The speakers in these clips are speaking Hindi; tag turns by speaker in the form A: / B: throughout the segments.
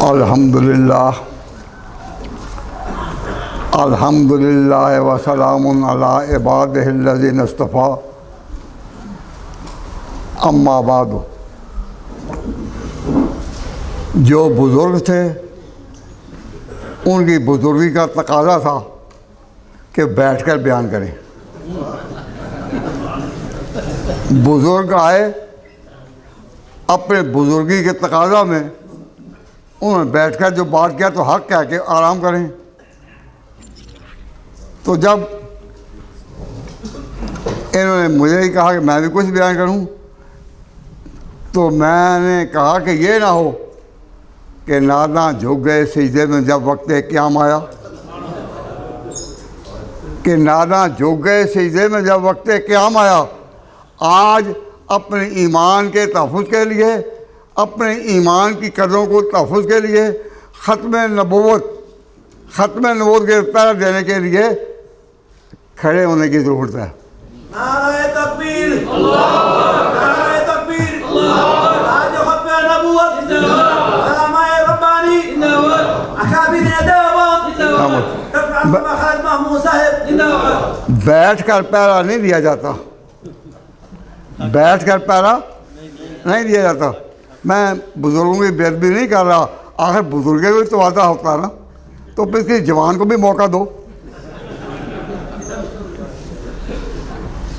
A: अल्हम्दुलिल्लाह अल्हम्दुलिल्लाह व सलामुन अला इबादिहिल्लज़ीना इस्तफ़ा अम्मा बादु। जो बुज़ुर्ग थे उनकी बुज़ुर्गी का तकाज़ा था कि बैठकर बयान करें। बुज़ुर्ग आए, अपने बुज़ुर्गी के तकाज़ा में उन्होंने बैठकर जो बात किया तो हक़ कह के आराम करें। तो जब इन्होंने मुझे ही कहा कि मैं भी कुछ बयान करूं, तो मैंने कहा कि ये ना हो कि नादा झुक गए सजदे में जब वक्त क़याम आया, कि नादा झुक गए सजदे में जब वक्त क़याम आया। आज अपने ईमान के तहफ़्फ़ुज़ के लिए, अपने ईमान की कदरों को तहफ़्फ़ुज़ के लिए, ख़त्म नबूवत के पैरा देने के लिए खड़े होने की ज़रूरत है।
B: नारे तकबीर, नारे तकबीर, आज ख़त्म नबूवत, अलामाए रब्बानी, अकाबिर देवबंद, खालिद महमूद साहब।
A: बैठ कर पैरा नहीं दिया जाता, बैठ कर पैरा नहीं दिया जाता। मैं बुज़ुर्गों की बेअदबी नहीं कर रहा, आखिर बुज़ुर्गों को भी तो वादा होता है ना, तो फिर किसी जवान को भी मौका दो,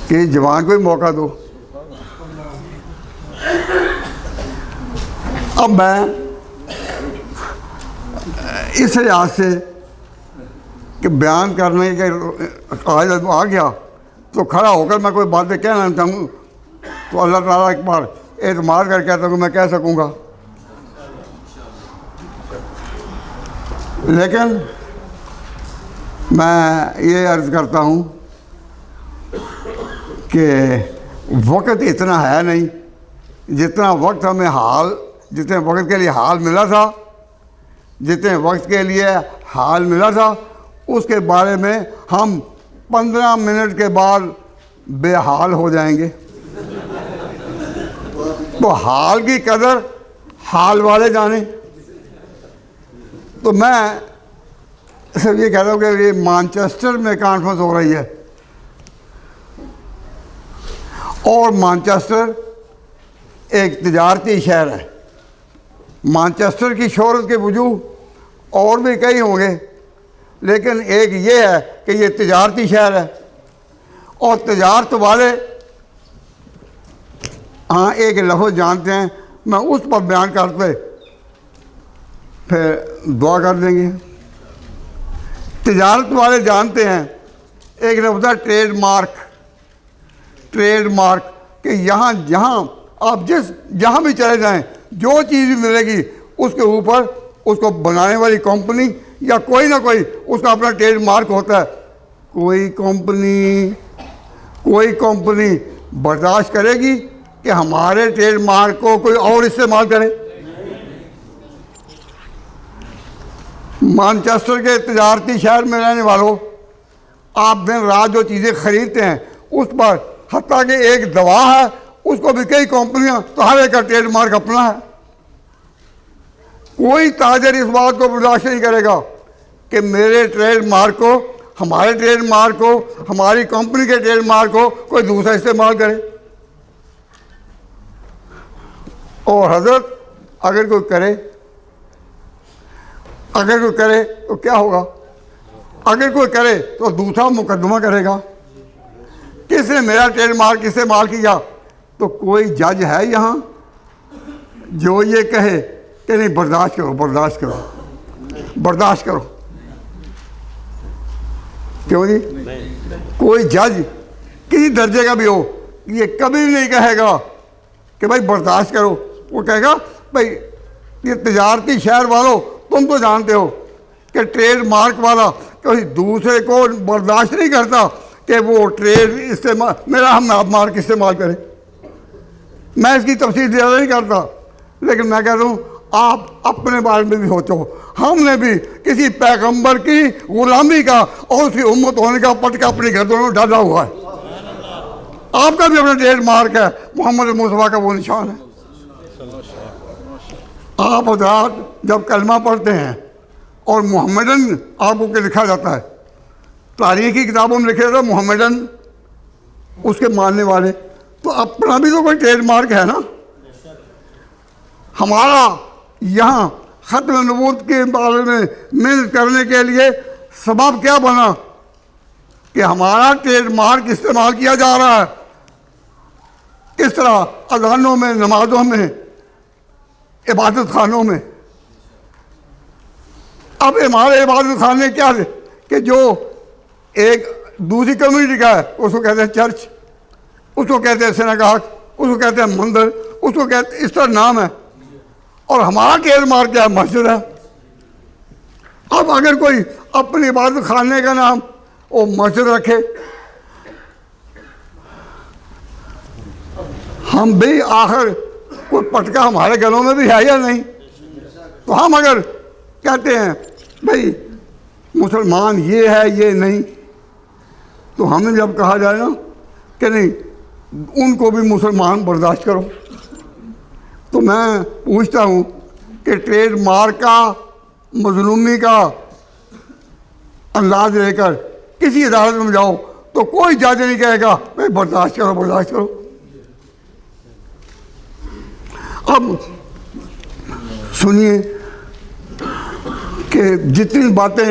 A: कि जवान को भी मौका दो। अब मैं इस लिहाज से कि बयान करने के काज आ गया तो खड़ा होकर मैं कोई बातें कहना चाहूँ तो अल्लाह ताला एक बार एतमाद कर कहता हूँ मैं कह सकूँगा। लेकिन मैं ये अर्ज़ करता हूँ कि वक्त इतना है नहीं, जितना वक्त हमें जितने वक्त के लिए हाल मिला था, जितने वक्त के लिए हाल मिला था उसके बारे में हम 15 मिनट के बाद बेहाल हो जाएंगे। तो हाल की कदर हाल वाले जाने। तो मैं सिर्फ ये कहता हूँ कि ये मैनचेस्टर में कॉन्फ्रेंस हो रही है और मैनचेस्टर एक तिजारती शहर है। मैनचेस्टर की शोहरत के वजूह और भी कई होंगे, लेकिन एक ये है कि ये तिजारती शहर है और तिजारत वाले हाँ एक लफ्ज़ जानते हैं, मैं उस पर बयान करते फिर दुआ कर देंगे। तिजारत वाले जानते हैं एक लफ्ज़ है ट्रेडमार्क कि यहाँ आप जहाँ भी चले जाएं जो चीज़ भी मिलेगी उसके ऊपर उसको बनाने वाली कंपनी या कोई ना कोई उसका अपना ट्रेडमार्क होता है। कोई कंपनी बर्दाश्त करेगी कि हमारे ट्रेडमार्क को कोई और इस्तेमाल करे? मैनचेस्टर के तिजारती शहर में रहने वालों, आप दिन रात जो चीज़ें खरीदते हैं उस पर हत्ता कि एक दवा है उसको भी कई कंपनियां, तो हर एक का ट्रेडमार्क अपना है। कोई ताजर इस बात को बर्दाश्त नहीं करेगा कि मेरे ट्रेडमार्क को, हमारे ट्रेडमार्क को, हमारी कंपनी के ट्रेडमार्क को कोई दूसरा इस्तेमाल करे। और हजरत अगर कोई करे तो क्या होगा? अगर कोई करे तो दूसरा मुकदमा करेगा, किसने मेरा ट्रेडमार्क इस्तेमाल किया? तो कोई जज है यहाँ जो ये कहे कि नहीं बर्दाश्त करो? क्यों जी? कोई जज किसी दर्जे का भी हो ये कभी भी नहीं कहेगा कि भाई बर्दाश्त करो। वो कहेगा भाई ये तिजारती शहर वालों तुम तो जानते हो कि ट्रेडमार्क वाला कोई दूसरे को बर्दाश्त नहीं करता कि वो ट्रेड इस्तेमाल मेरा हम मार्क इस्तेमाल करे। मैं इसकी तफसील ज़्यादा नहीं करता, लेकिन मैं कहता हूँ आप अपने बारे में भी सोचो। हमने भी किसी पैगंबर की गुलामी का और उसकी उम्मत होने का पटका अपने गर्दनों में डाला हुआ है। आपका भी अपना ट्रेडमार्क है, मोहम्मद मुस्तफा का वो निशान है। आप हज़रात जब कलमा पढ़ते हैं और मोहम्मदन आपको के लिखा जाता है, तारीख़ की किताबों में लिखे जाता है मोहम्मदन, उसके मानने वाले, तो अपना भी तो कोई ट्रेडमार्क है ना। हमारा यहाँ ख़त्म नबूवत के बारे में मेहनत करने के लिए सबब क्या बना कि हमारा ट्रेडमार्क इस्तेमाल किया जा रहा है। किस तरह? अज़ानों में, नमाज़ों में, इबादत खानों में। अब हमारे इबादत खाने क्या है कि जो एक दूसरी कम्युनिटी का है उसको कहते हैं चर्च, उसको कहते हैं सिनागाग, उसको कहते हैं मंदिर, उसको कहते हैं, इस तरह नाम है। और हमारा ट्रेडमार्क क्या है? मस्जिद है। अब अगर कोई अपनी इबादत खाने का नाम वो मस्जिद रखे, हम भी आखिर कोई पटका हमारे गलों में भी है या नहीं? तो हम अगर कहते हैं भाई मुसलमान ये है ये नहीं, तो हमें जब कहा जाए ना कि नहीं उनको भी मुसलमान बर्दाश्त करो, तो मैं पूछता हूँ कि ट्रेडमार्क का, मजलूमी का अंदाज लेकर किसी अदालत में जाओ तो कोई जज नहीं कहेगा भाई बर्दाश्त करो बर्दाश्त करो। अब सुनिए कि जितनी बातें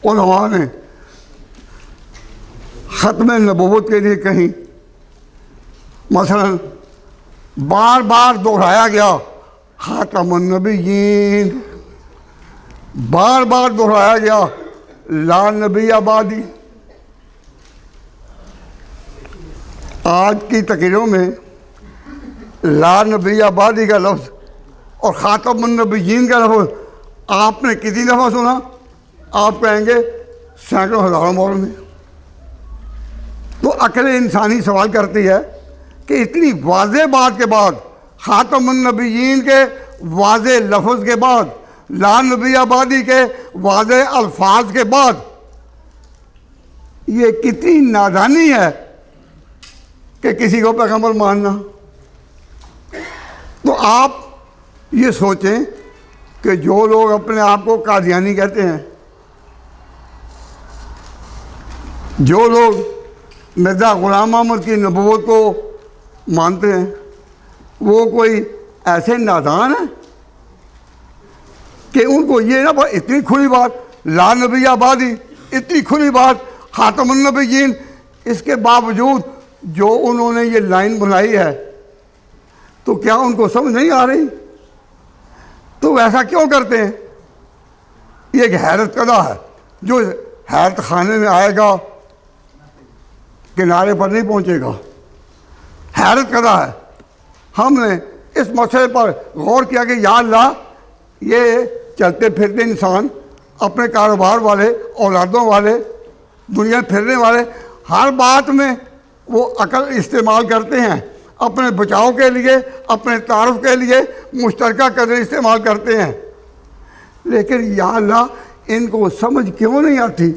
A: उलमा ने ख़त्म नबूवत के लिए कहीं, मसलन बार बार दोहराया गया ख़ातमुन नबिय्यीन, बार बार दोहराया गया ला नबी आबादी। आज की तकरीरों में ला नबी आबादी का लफ्ज़ और ख़ातमुन नबिय्यीन का लफ्ज़ आपने कितनी दफ़ा सुना? आप कहेंगे सैकड़ों हज़ारों मोड़ में। तो अक्ल इंसानी सवाल करती है कि इतनी वाज़ेह बात के बाद, ख़ातमुन नबिय्यीन के वाज़ेह लफ्ज़ के बाद, ला नबी आबादी के वाज़ेह अल्फाज के बाद, ये कितनी नादानी है कि किसी को पैगंबर मानना। तो आप ये सोचें कि जो लोग अपने आप को कादियानी कहते हैं, जो लोग मिर्ज़ा ग़ुलाम अहमद की नबूवत को मानते हैं, वो कोई ऐसे नादान है कि उनको ये ना इतनी खुली बात ला नबी आबादी, इतनी खुली बात ख़ातमुन नबिय्यीन, इसके बावजूद जो उन्होंने ये लाइन बनाई है तो क्या उनको समझ नहीं आ रही? तो ऐसा क्यों करते हैं? ये एक हैरत कदा है, जो हैरत खाने में आएगा किनारे पर नहीं पहुंचेगा। हैरत कदा है। हमने इस मसले पर गौर किया कि या अल्लाह, ये चलते फिरते इंसान, अपने कारोबार वाले, औलादों वाले, दुनिया फिरने वाले, हर बात में वो अकल इस्तेमाल करते हैं, अपने बचाव के लिए, अपने तारुफ के लिए मुश्तरका कदर इस्तेमाल करते हैं। लेकिन या अल्लाह, इनको समझ क्यों नहीं आती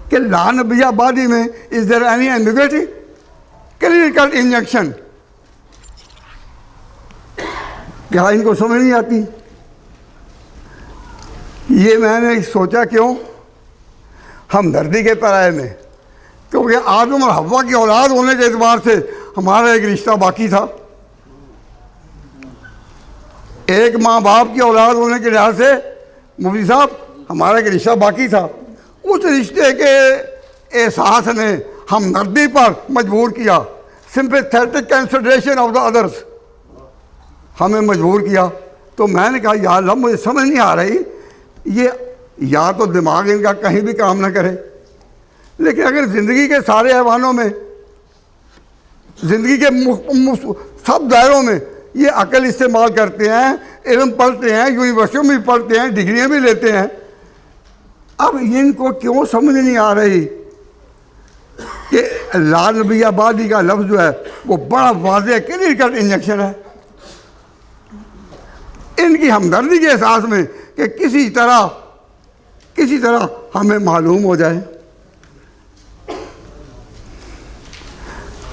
A: कि ला नबी आबादी में is there any ambiguity, clear cut injection, क्या इनको समझ नहीं आती? ये मैंने सोचा क्यों, हमदर्दी के पैराए में, क्योंकि आदम और हव्वा की औलाद होने के एतबार से हमारा एक रिश्ता बाकी था। एक माँ बाप की औलाद होने के लिहाज से मुफ्ती साहब हमारा एक रिश्ता बाकी था। उस रिश्ते के एहसास ने हमदर्दी पर मजबूर किया, sympathetic consideration of the others हमें मजबूर किया। तो मैंने कहा या अल्लाह, मुझे समझ नहीं आ रही, ये या तो दिमाग इनका कहीं भी काम ना करे, लेकिन अगर ज़िंदगी के सारे हैवानों में, ज़िंदगी के सब दायरों में ये अकल इस्तेमाल करते हैं, इल्म पढ़ते हैं, यूनिवर्सिटियों में भी पढ़ते हैं, डिग्रियाँ भी लेते हैं, अब इनको क्यों समझ नहीं आ रही कि ला नबी आबादी का लफ्ज़ जो है वो बड़ा वाज़ेह क्लियर कट इंजेक्शन है इनकी हमदर्दी के एहसास में कि किसी तरह हमें मालूम हो जाए।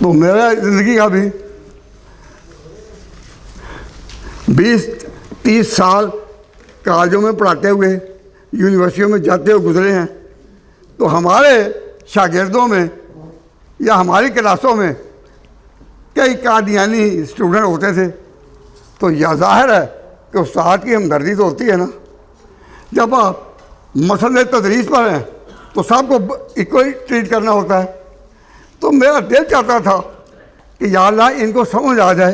A: तो मेरा ज़िंदगी का भी 30 साल कॉलेजों में पढ़ाते हुए, यूनिवर्सिटियों में जाते हुए गुजरे हैं, तो हमारे शागिर्दों में या हमारी क्लासों में कई कादियानी स्टूडेंट होते थे। तो यह जाहिर है कि उस्ताद की हमदर्दी तो होती है ना। जब आप मसले तदरीस पर हैं तो सबको इक्वली ट्रीट करना होता है। तो मेरा दिल चाहता था कि या अल्लाह इनको समझ आ जाए।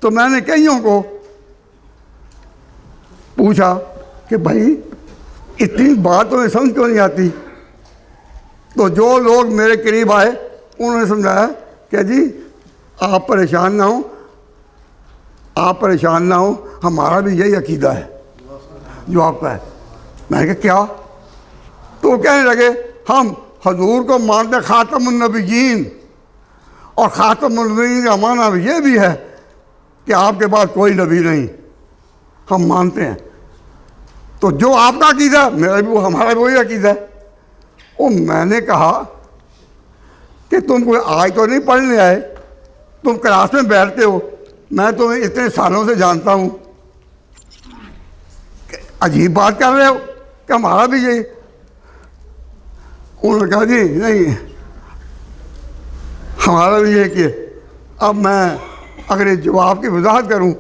A: तो मैंने कईयों को पूछा कि भाई इतनी बात तुम्हें समझ क्यों नहीं आती। तो जो लोग मेरे करीब आए उन्होंने समझाया कि जी आप परेशान ना हो, आप परेशान ना हो, हमारा भी यही अकीदा है जो आपका है। मैंने कहा क्या? तो वो कहने लगे हम हजूर को मानते ख़ातमुन नबिय्यीन, और ख़ातमुन नबिय्यीन का माना ये भी है कि आपके पास कोई नबी नहीं, हम मानते हैं। तो जो आपका अकीदा मेरा भी वो, हमारा भी वही अकीदा है। और मैंने कहा कि तुम कोई आज तो नहीं पढ़ने आए, तुम क्लास में बैठते हो, मैं तुम्हें इतने सालों से जानता हूँ, अजीब बात कर रहे हो कि हमारा भी यही। उन्होंने कहा जी नहीं, हमारा भी ये कि अब मैं अगर इस जवाब की वजाहत करूं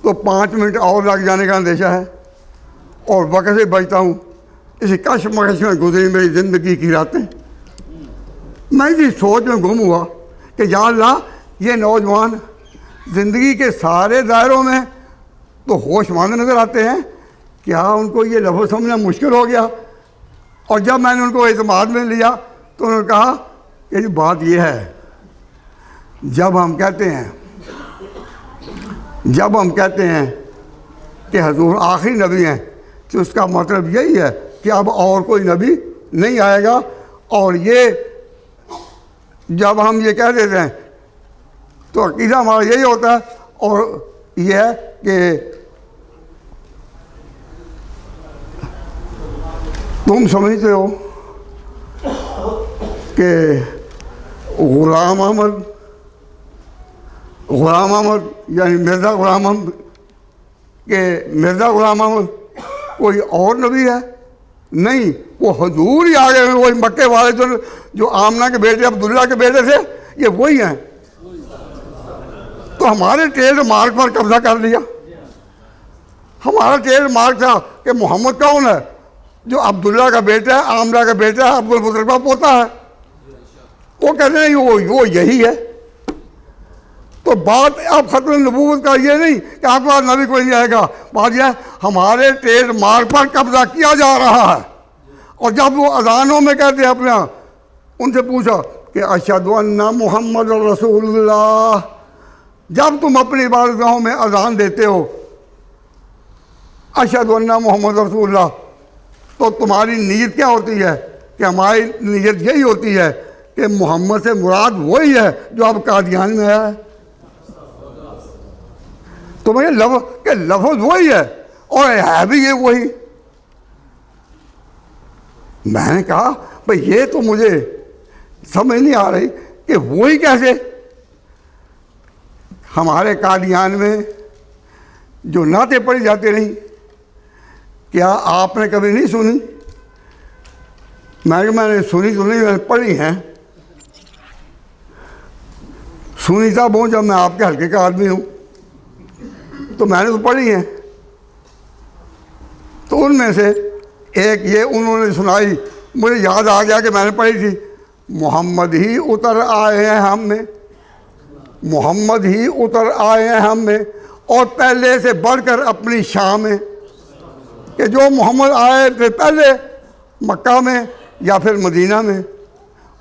A: तो 5 मिनट और लग जाने का अंदेशा है और वक्त से बचता हूं। इसी कशमकश में गुजरी मेरी ज़िंदगी की रातें। मैं इसी सोच में गुम हुआ कि या अल्लाह ये नौजवान ज़िंदगी के सारे दायरों में तो होशमंद नज़र आते हैं, क्या उनको ये लफ्ज़ समझना मुश्किल हो गया? और जब मैंने उनको एतमाद में लिया तो उन्होंने कहा कि बात ये है, जब हम कहते हैं कि हजूर आखिरी नबी हैं तो उसका मतलब यही है कि अब और कोई नबी नहीं आएगा। और ये जब हम ये कह देते हैं तो अकीदा हमारा यही होता है। और यह है कि तुम समझते हो कि गुलाम अहमद यानी मिर्ज़ा गुलाम अहमद कोई और नबी है? नहीं, वो हजूर ही आ गए। वही मक्के वाले जो आमना के बेटे अब्दुल्ला के बेटे थे, ये वही हैं। तो हमारे ट्रेड मार्क पर कब्जा कर लिया। हमारा ट्रेड मार्क था कि मोहम्मद कौन है? जो अब्दुल्ला का बेटा है, आमना का बेटा है, अब्दुल मुतलिब का पोता है। वो कहते हैं वो यही है। तो बात अब खत्म नबूवत का ये नहीं कि आपके पास नबी कोई नहीं आएगा, बात यह हमारे ट्रेड मार्क पर कब्जा किया जा रहा है। और जब वो अजानों में कहते हैं अपने, उनसे पूछा कि अशहदु अन्ना मुहम्मद रसूलुल्लाह, जब तुम अपनी इबादतगाहों में अजान देते हो अशहदु अन्ना मुहम्मद रसूलुल्लाह, तो तुम्हारी नीयत क्या होती है? कि हमारी नीयत यही होती है कि मोहम्मद से मुराद वही है जो अब कादियान में आया है। तो मुझे लफ्ज़ वही है और है भी ये वही। मैंने कहा भाई ये तो मुझे समझ नहीं आ रही कि वही कैसे। हमारे कादियान में जो नाते पढ़ी जाते नहीं, क्या आपने कभी नहीं सुनी? मैंने सुनी तो नहीं, मैंने पढ़ी हैं। सुनी तब हूँ जब मैं आपके हल्के का आदमी हूँ, तो मैंने तो पढ़ी हैं। तो उनमें से एक ये उन्होंने सुनाई, मुझे याद आ गया कि मैंने पढ़ी थी, मोहम्मद ही उतर आए हैं हम में, मोहम्मद ही उतर आए हैं हम में, और पहले से बढ़कर अपनी शान में। कि जो मोहम्मद आए थे पहले मक्का में या फिर मदीना में,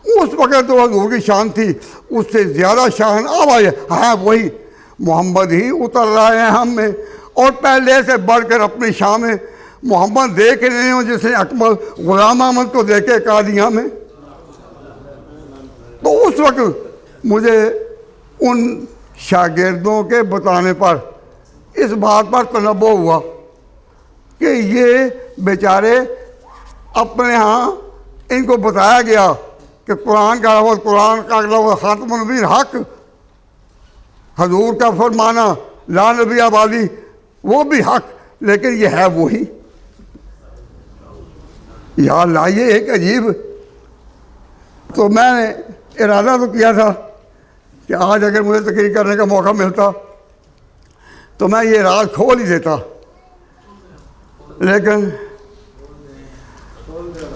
A: उस वक़्त तो हजूर की शान थी, उससे ज़्यादा शान अब आई। हाँ वही मोहम्मद ही उतर रहे हैं हम में, और पहले से बढ़कर अपनी शान में। मोहम्मद देख रहे हो जिसने अकमल गुलाम अहमद को देखे कादियाँ में। तो उस वक्त मुझे उन शागिर्दों के बताने पर इस बात पर तनब्बो हुआ कि ये बेचारे अपने यहाँ इनको बताया गया कि कुरान का लफ्ज़ खातमुन नबीय्यीन हक, हजूर का फरमाना ला नबी आबादी वो भी हक, लेकिन ये है वही। यार लाइए एक अजीब। तो मैंने इरादा तो किया था कि आज अगर मुझे तकरीर करने का मौका मिलता तो मैं ये राज खोल ही देता, लेकिन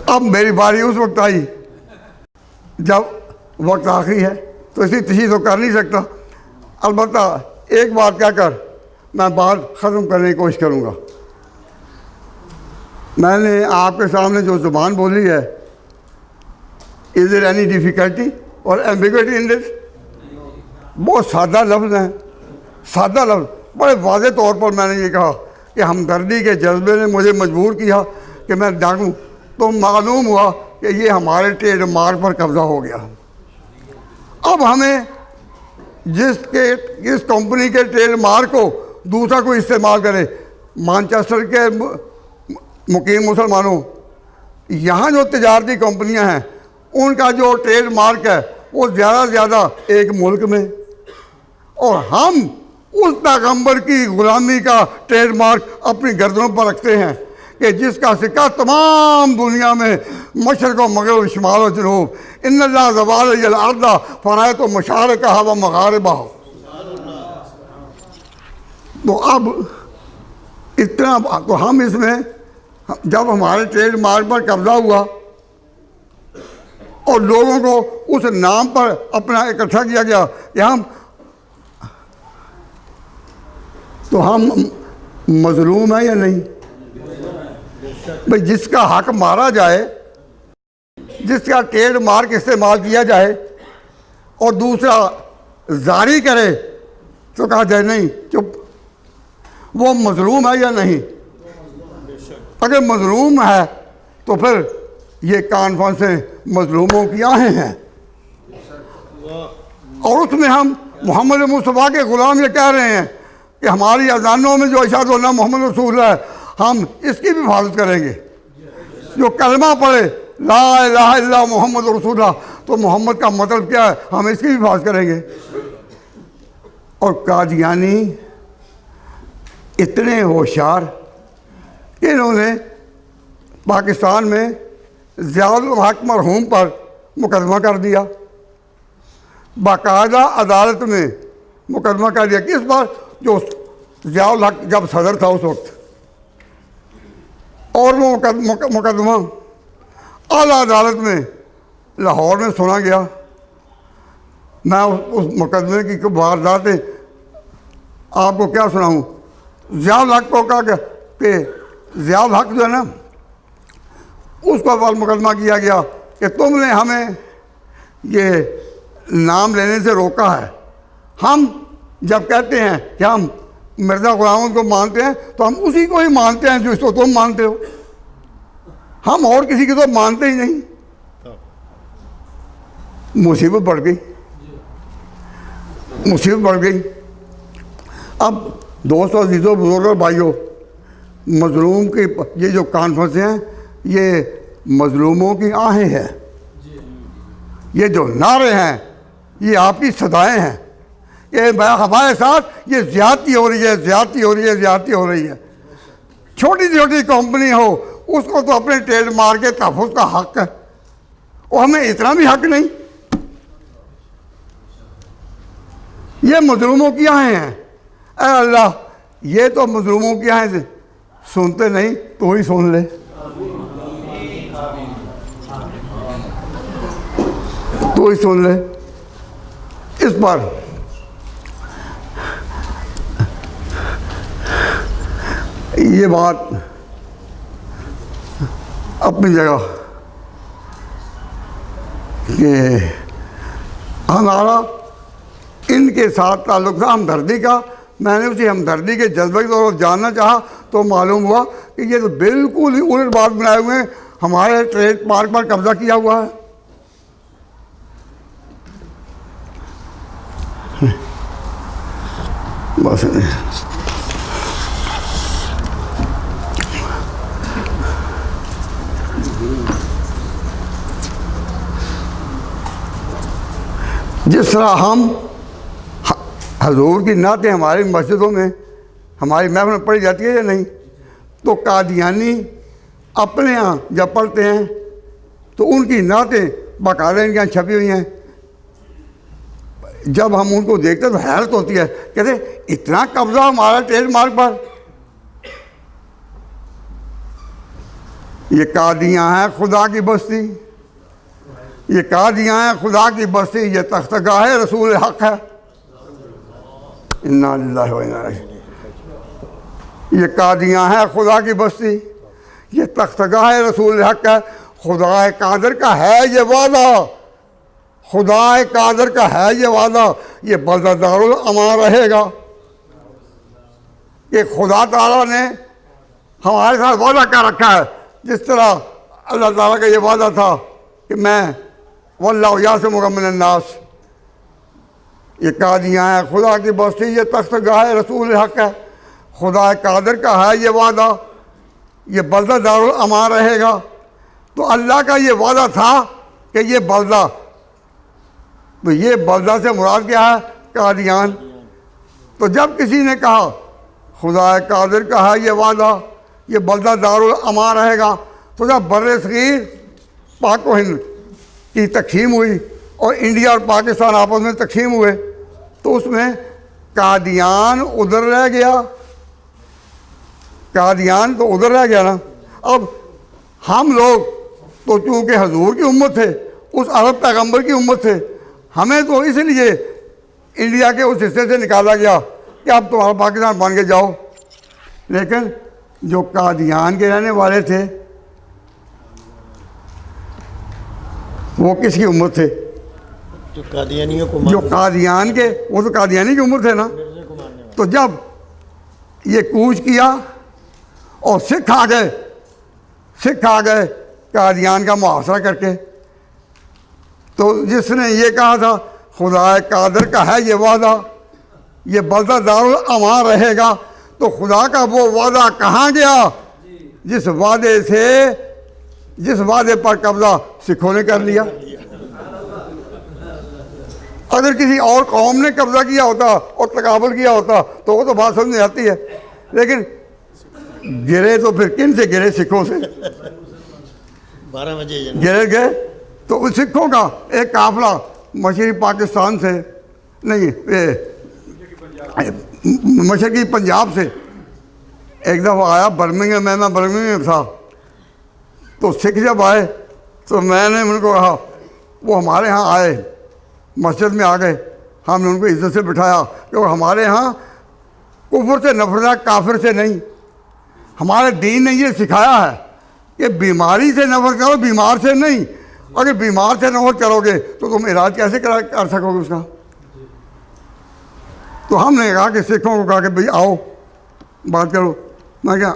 A: अब मेरी बारी उस वक्त आई जब वक्त आखिरी है, तो इसी तशरीह तो कर नहीं सकता। अलबत्ता एक बात क्या कर मैं बात ख़त्म करने की कोशिश करूँगा। मैंने आपके सामने जो ज़ुबान बोली है, इज़ देयर एनी डिफ़िकल्टी और एम्बिग्विटी इन दिस? बहुत सादा लफ्ज़ हैं, सादा लफ्ज़। बड़े वाज़े तौर पर मैंने ये कहा कि हमदर्दी के जज्बे ने मुझे मजबूर किया कि मैं डांटूँ, तो मालूम हुआ कि ये हमारे ट्रेडमार्क पर कब्ज़ा हो गया। अब हमें जिस कंपनी के ट्रेडमार्क को दूसरा कोई इस्तेमाल करे, मानचेस्टर के मुकीम मुसलमानों, यहाँ जो तजारती कंपनियाँ हैं उनका जो ट्रेडमार्क है वो ज़्यादा से ज़्यादा एक मुल्क में, और हम उस पैगंबर की ग़ुलामी का ट्रेडमार्क अपनी गर्दनों पर रखते हैं कि जिसका सिक्का तमाम दुनिया में मशरक़ व मग़रिब शिमाल व जनूब, इन्नल्लाह ज़वाल अर्दा फ़रायत व मशारिक़हा व मग़ारिबहा। तो अब इतना तो हम इसमें, जब हमारे ट्रेडमार्क पर कब्ज़ा हुआ और लोगों को उस नाम पर अपना इकट्ठा किया गया कि हम मजलूम हैं या नहीं? भाई जिसका हक मारा जाए, जिसका ट्रेडमार्क इस्तेमाल किया जाए और दूसरा जारी करे तो कहा जाए नहीं चुप, वो मजलूम है या नहीं? अगर मजलूम है तो फिर ये कॉन्फ्रेंसें मजलूमों की आहें हैं, और उसमें हम मोहम्मद मुस्तफ़ा के ग़ुलाम ये कह रहे हैं कि हमारी अज़ानों में जो अशहदु अन्ना मोहम्मद रसूल है, हम इसकी भी हिफाजत करेंगे। जो कलमा पढ़े ला इलाहा इल्लल्लाह मोहम्मद रसूलुल्लाह, तो मोहम्मद का मतलब क्या है, हम इसकी भी हिफाजत करेंगे। और कादियानी इतने होशियार कि इन्होंने पाकिस्तान में ज़ियाउल हक मरहूम पर मुकदमा कर दिया, बाकायदा अदालत में मुकदमा कर दिया। किस बार? जो ज़ियाउल हक जब सदर था उस वक्त, और वो मुकदमा आला अदालत में लाहौर में सुना गया। मैं उस मुकदमे की वारदातें आपको क्या सुनाऊँ। ज़ियाउल हक को कहा कि ज़ियाउल हक जो है ना, उसको वाल मुकदमा किया गया कि तुमने हमें ये नाम लेने से रोका है। हम जब कहते हैं कि हम मिर्ज़ा ग़ुलाम को मानते हैं तो हम उसी को ही मानते हैं जिसको तुम मानते हो, हम और किसी की तो मानते ही नहीं। मुसीबत बढ़ गई, मुसीबत बढ़ गई। अब दोस्तों, अजीज़ों, बुजुर्गों, भाइयों, मज़लूम की ये जो कॉन्फ्रेंस हैं, ये मज़लूमों की आहें हैं। ये जो नारे हैं ये आपकी सदाएं हैं। ये हमारे साथ ये ज़्यादती हो रही है, ज़्यादती हो रही है, ज़्यादती हो रही है। छोटी छोटी कंपनी हो, उसको तो अपने ट्रेडमार्क के तहफ़्फ़ुज़ का हक है, और हमें इतना भी हक नहीं। ये मज़लूमों की आहें हैं। ऐ अल्लाह, ये तो मज़लूमों की आहें से सुनते नहीं, तो ही सुन ले। तो ही सुन ले। इस पर ये बात अपनी जगह कि हमारा इनके साथ ताल्लुक़ था हमदर्दी का। मैंने उसी हमदर्दी के जज्बे की तरफ जानना चाहा तो मालूम हुआ कि ये तो बिल्कुल ही उलट बात बनाए हुए हैं, हमारे ट्रेडमार्क पर कब्जा किया हुआ है। बस जिस तरह हम हजूर की नातें हमारी मस्जिदों में हमारी महफिल में पढ़ी जाती है या नहीं? तो कादियानी अपने यहाँ जब पढ़ते हैं तो उनकी नातें बाकायदा इनके यहाँ छपी हुई हैं। जब हम उनको देखते तो हैरत होती है, कहते इतना कब्जा हमारा ट्रेडमार्क पर। ये कादियाँ हैं खुदा की बस्ती, ये कादियाँ हैं खुदा की बस्ती, ये तख्तगाह रसूल हक है। इन्ना लिल्लाहि व इन्ना इलैहि। ये कादियाँ हैं खुदा की बस्ती, ये तख्तगाह रसूल हक है। खुदा कादर का है ये वादा, खुदा कादर का है ये वादा, ये बल्दा दारुल अमान रहेगा। ये खुदा ताला ने हमारे साथ वादा कर रखा है, जिस तरह अल्लाह ताला का ये वादा था कि मैं वल्लाहु यासिमुका मिनन नास। ये कादियाँ हैं खुदा की बस्ती, ये तख्तगाह रसूल हक है। खुदा कादर का है ये वादा, ये बल्दा दारुल अमान रहेगा। तो अल्लाह का ये वादा था कि ये बल्दा, तो ये बल्दा से मुराद क्या है? कादियान। तो जब किसी ने कहा खुदा कादिर का है ये वादा, ये बल्दा दारुल अमान रहेगा, तो जब बर्रे सगीर पाक व हिंद की तक़सीम हुई और इंडिया और पाकिस्तान आपस में तक़सीम हुए, तो उसमें कादियान उधर रह गया, कादियान तो उधर रह गया ना। अब हम लोग तो चूँकि हजूर की उम्मत थे, उस अरब पैगम्बर की उम्मत थे, हमें तो इसलिए इंडिया के उस हिस्से से निकाला गया कि अब तुम्हारा पाकिस्तान बन के जाओ। लेकिन जो कादियान के रहने वाले थे वो किसकी उम्मत थे?
C: जो कादियानियों को
A: जो कादियान के, वो तो कादियानी की उम्र थे ना। तो जब ये कूच किया और सिख आ गए कादियान का मुहासरा करके, तो जिसने ये कहा था खुदा कादर का है ये वादा, ये बल्दा दारुल अमान रहेगा, तो खुदा का वो वादा कहाँ गया जिस वादे पर कब्जा सिखों ने कर लिया? अगर किसी और कौम ने कब्जा किया होता और तकाबुल किया होता तो वो तो बात समझ में आती है, लेकिन गिरे तो फिर किन से गिरे? सिखों से
C: 12 बजे
A: गिरे गए। तो उस सिखों का एक काफिला मशरकी पाकिस्तान से नहीं, मशरकी पंजाब से एक दफ़ा आया बर्मिंघम में, मैं बर्मिंघम में था। तो सिख जब आए तो मैंने उनको कहा, वो हमारे यहाँ आए, मस्जिद में आ गए, हमने उनको इज्जत से बिठाया, क्योंकि हमारे यहाँ कुफ्र से नफरत है, काफिर से नहीं। हमारे दीन ने ये सिखाया है कि बीमारी से नफरत करो, बीमार से नहीं। अगर बीमार से नफरत करोगे तो तुम इलाज कैसे कर सकोगे उसका? तो हमने कहा कि सिखों को कहा कि भाई आओ बात करो। मैं क्या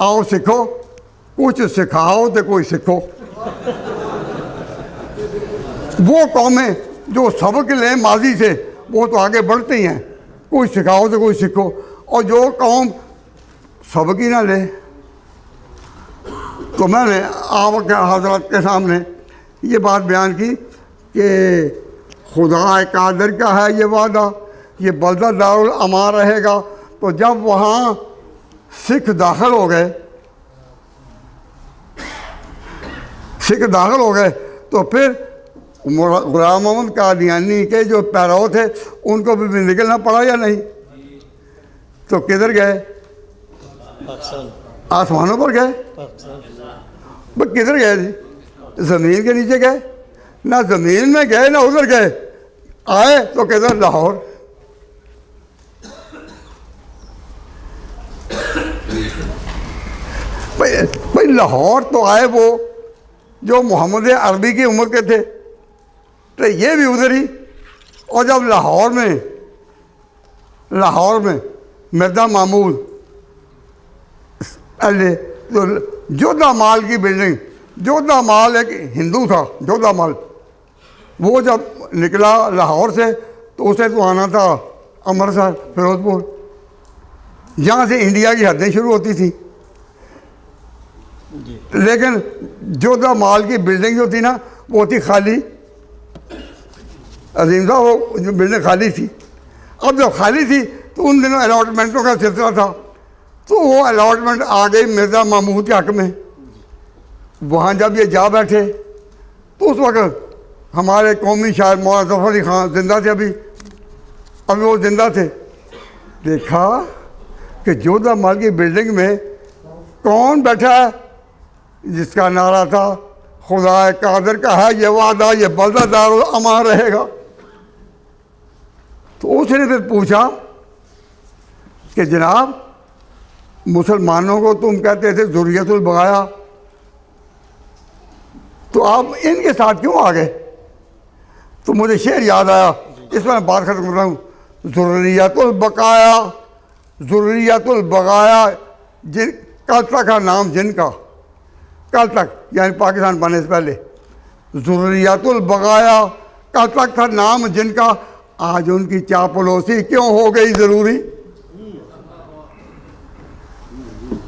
A: आओ सीखो, कुछ सिखाओ तो कोई सीखो। वो कौमें जो सबक लें माजी से वो तो आगे बढ़ते ही हैं, कोई सिखाओ तो कोई सीखो। और जो कौम सबक ही ना ले, तो मैंने आपके हजरत के सामने ये बात बयान की कि खुदा कादर का है ये वादा, ये बल्दा दारुल अमान रहेगा। तो जब वहाँ सिख दाखिल हो गए, तो फिर गुलाम मोहम्मद कादियानी के जो पैराव थे उनको भी निकलना पड़ा या नहीं? तो किधर गए? आसमानों पर गए। बस किधर गए जी? ज़मीन के नीचे गए? ना ज़मीन में गए ना उधर गए, आए तो किधर? लाहौर। भाई लाहौर तो आए वो जो मोहम्मद अरबी की उम्र के थे, तो ये भी उधर ही। और जब लाहौर में मिर्ज़ा मामूद तो जोधा माल की बिल्डिंग, जोधा माल एक हिंदू था, जोधा माल, वो जब निकला लाहौर से तो उसे तो आना था अमृतसर, फिरोजपुर, जहाँ से इंडिया की हदें शुरू होती थी। लेकिन जोधा माल की बिल्डिंग जो थी ना वो थी खाली। अजीम साहब वो जो बिल्डिंग खाली थी, अब जब खाली थी तो तो उन दिनों अलॉटमेंटों का सिलसिला था, तो वो अलॉटमेंट आ गई मिर्ज़ा महमूद के हक़ में। वहाँ जब ये जा बैठे तो उस वक़्त हमारे कौमी शायर मौलाना ज़फ़र अली ख़ान ज़िंदा थे, अभी वो ज़िंदा थे। देखा कि जोधा महल की बिल्डिंग में कौन बैठा है, जिसका नारा था खुदा कादिर का है ये वादा, ये बल्दा दारुल अमान रहेगा। तो उसने फिर पूछा कि जनाब मुसलमानों को तुम कहते थे ज़ुर्रियतुल बगाया, तो आप इनके साथ क्यों आ गए? तो मुझे शेर याद आया, इस पर मैं बात खत्म कर रहा हूँ। ज़ुर्रियतुल बकाया, ज़ुर्रियतुल बगाया, जिन कल तक का नाम जिनका, कल तक यानी पाकिस्तान बनने से पहले, ज़ुर्रियतुल बगाया कल तक था नाम जिनका, आज उनकी चापलूसी क्यों हो गई ज़रूरी?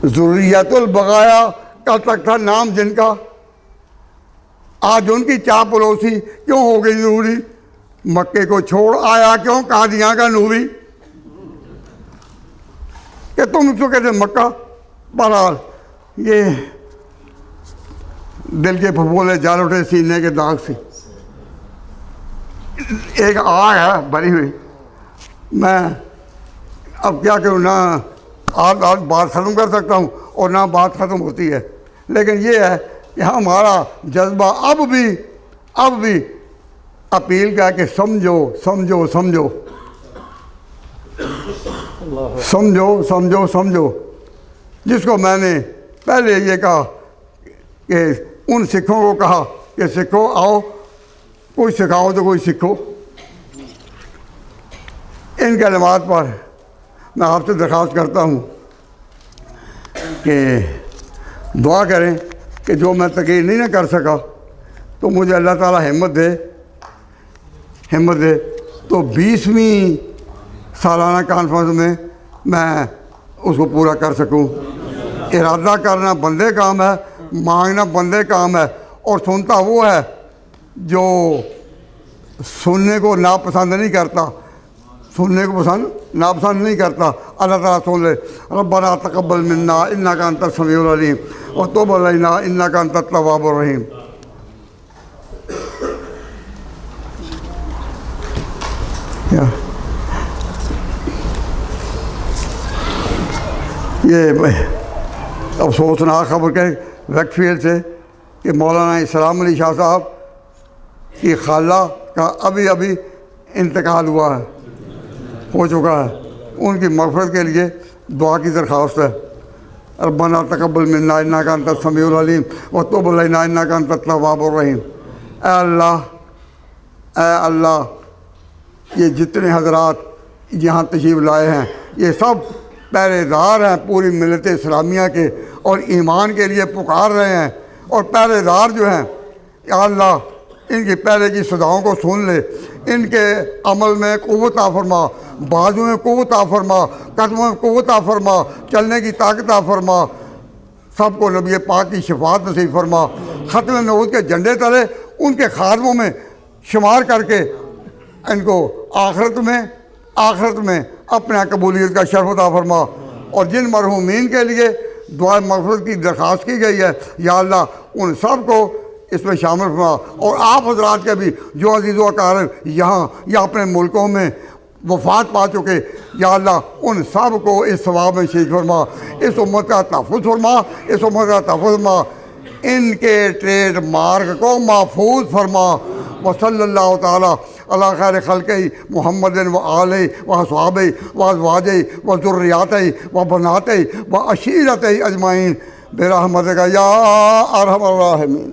A: ज़ुर्रियतुल बगाया कल तक था नाम जिनका, आज उनकी चापलूसी क्यों हो गई ज़रूरी? मक्के को छोड़ आया क्यों कादियां का नूरी? कि तुम इसको कहते मक्का। बहरहाल ये दिल के फफोले जाल उठे सीने के दाग से एक आग है भरी हुई। मैं अब क्या करूँ, ना आज बात ख़त्म कर सकता हूँ और ना बात ख़त्म होती है, लेकिन ये है कि हमारा जज्बा अब भी अपील का कि समझो समझो समझो समझो समझो समझो। जिसको मैंने पहले ये कहा कि उन सिखों को कहा कि सिखो आओ, कोई सिखाओ तो कोई सीखो। इन कलमात पर मैं आपसे दरख्वास्त करता हूँ कि दुआ करें कि जो मैं तकीर नहीं ना कर सका तो मुझे अल्लाह ताला हिम्मत दे तो 20वीं सालाना कॉन्फ्रेंस में मैं उसको पूरा कर सकूं। इरादा करना बंदे काम है, मांगना बंदे काम है, और सुनता वो है जो सुनने को नापसंद नहीं करता, सुनने को नापसंद नहीं करता। अल्लाह ताला सुन ले। रब्बना तक़ब्बल मिन्ना इन्नका अंतस समीउल अलीम व तुब अलैना इन्नका अंतत तव्वाबुर रहीम। ये अफसोसनाक खबर के वैकफील्ड से कि मौलाना इस्लाम अली शाह साहब की खाला का अभी इंतकाल हुआ है, हो चुका है। उनकी मग़फ़िरत के लिए दुआ की दरख्वास्त है। रब्बना तक़ब्बल मिन्ना इन्नका अंतस समीउल अलीम व तुब अलैना इन्नका अंतत तव्वाबुर रहीम। ऐ अल्लाह, ये जितने हज़रात यहाँ तशरीफ़ लाए हैं ये सब पहरेदार हैं पूरी मिल्लत इस्लामिया के और ईमान के लिए पुकार रहे हैं। और पहरेदार जो हैं, या अल्लाह इनकी पहले की सदाओं को सुन ले, इनके अमल में क़ुव्वत फरमा, बाजू में क़ुव्वत फरमा, कदमों में क़ुव्वत फरमा, चलने की ताकत फरमा। सबको नबी पाक की शफाअत नसीब फरमा। ख़त्म नबूवत के झंडे तले उनके खादमों में शुमार करके इनको आखिरत में अपने कबूलियत का शरफ़ अता फरमा। और जिन मरहूमीन के लिए दुआ मग़फ़िरत की दरख्वास्त की गई है, या अल्लाह उन सब को इसमें शामिल फरमा। और आप हज़रात के भी जो अज़ीज़ व अक़ारिब यहाँ या अपने मुल्कों में वफ़ात पा चुके, या अल्लाह उन सब को इस सवाब में शरीक फरमा। इस उम्मत का तहफ़्फ़ुज़ फरमा, इस उम्मत का तहफ़्फ़ुज़ फरमा, इनके ट्रेड मार्ग को महफूज फरमा। व सल्लल्लाहु ताला अला खैर खल्क़ि मुहम्मदिन व आलिहि व अस्हाबिहि व अज़वाजिहि व ज़ुर्रिय्यतिहि व बनातिहि व अशीरतिहि अजमाइन बिरहमतिका या अरहमर राहिमीन।